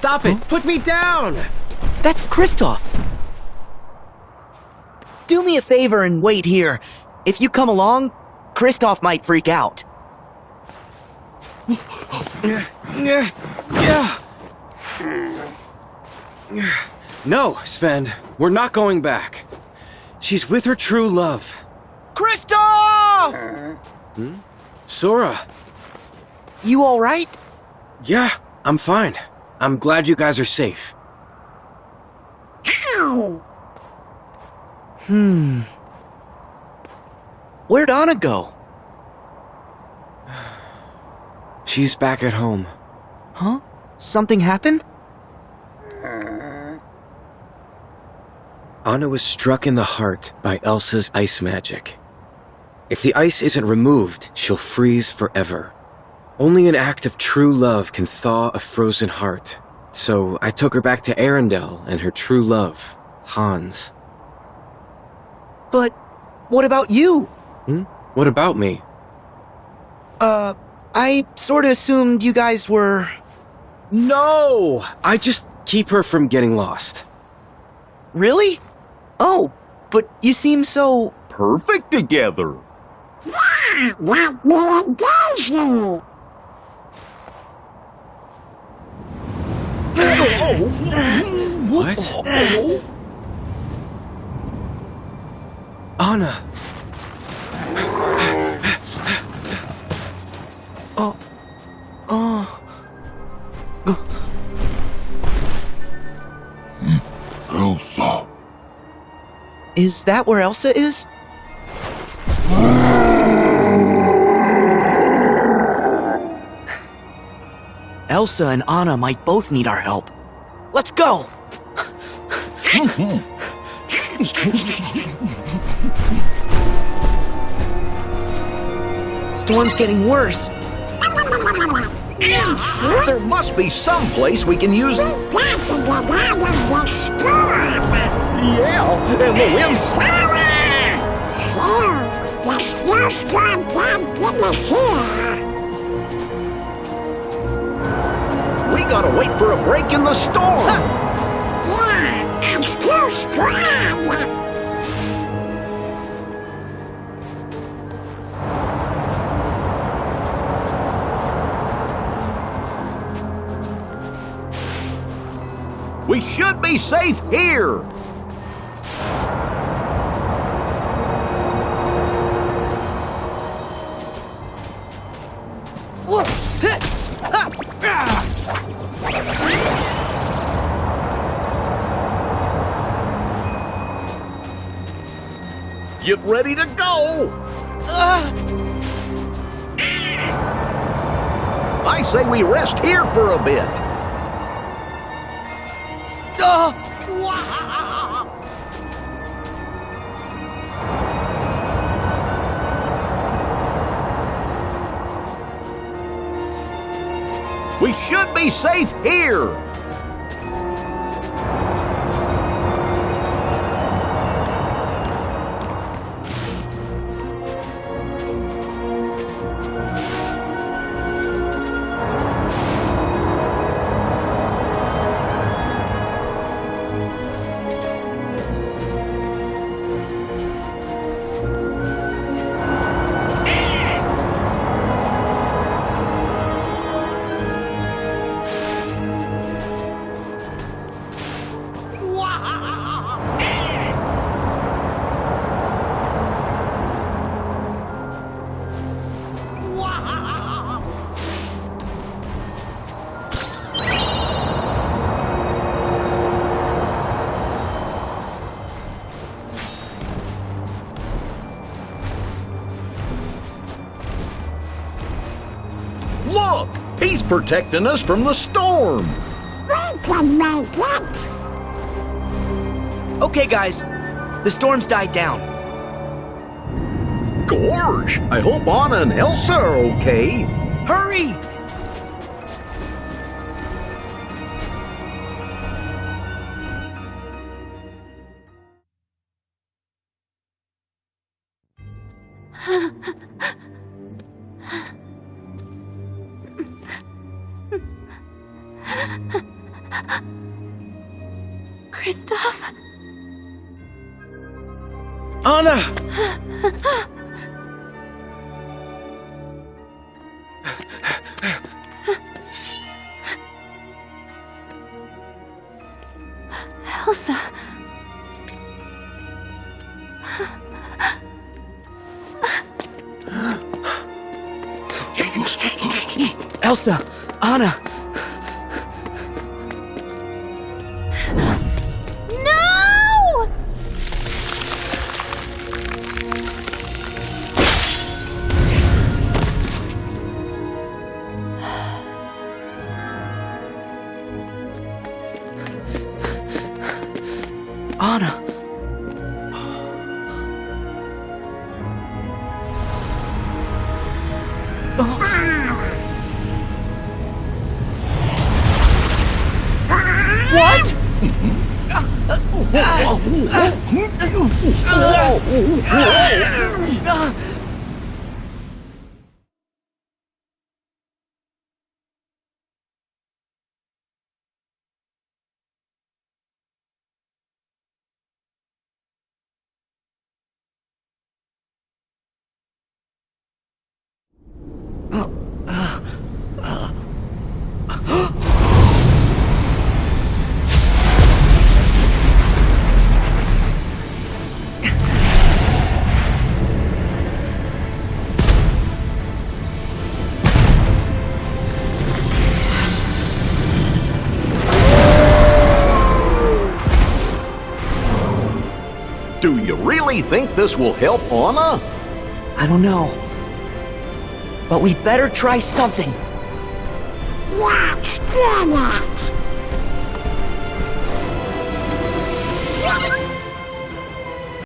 Stop it! Put me down! That's Kristoff. Do me a favor and wait here. If you come along, Kristoff might freak out. No, Sven. We're not going back. She's with her true love. Kristoff! Sora. You alright? Yeah, I'm fine. I'm glad you guys are safe. Where'd Anna go? She's back at home. Huh? Something happened? Anna was struck in the heart by Elsa's ice magic. If the ice isn't removed, she'll freeze forever. Only an act of true love can thaw a frozen heart. So I took her back to Adrendelle and her true love, Hans. But what about you? What about me? I sorta assumed you guys were... No! I just keep her from getting lost. Really? Oh, but you seem so... Perfect together. Yeah, like me and Daisy. What? Anna! Elsa. Is that where Elsa is? Elsa and Anna might both need our help. Let's go! Storm's getting worse. There must be some place we can use... We got to get out of the storm. Yeah, and the wind's... Sarah! So, the snowstorm can't get us here. We gotta wait for a break in the storm. Yeah, it's too strong. We should be safe here. Get ready to go. I say we rest here for a bit. We should be safe here. Look! He's protecting us from the storm! We can make it! Okay, guys. The storm's died down. Gorge! I hope Anna and Elsa are okay. Hurry! Kristoff? Anna! Elsa. Elsa! Anna! No! Anna! What? Do you really think this will help Anna? I don't know. But we better try something. Let's get it!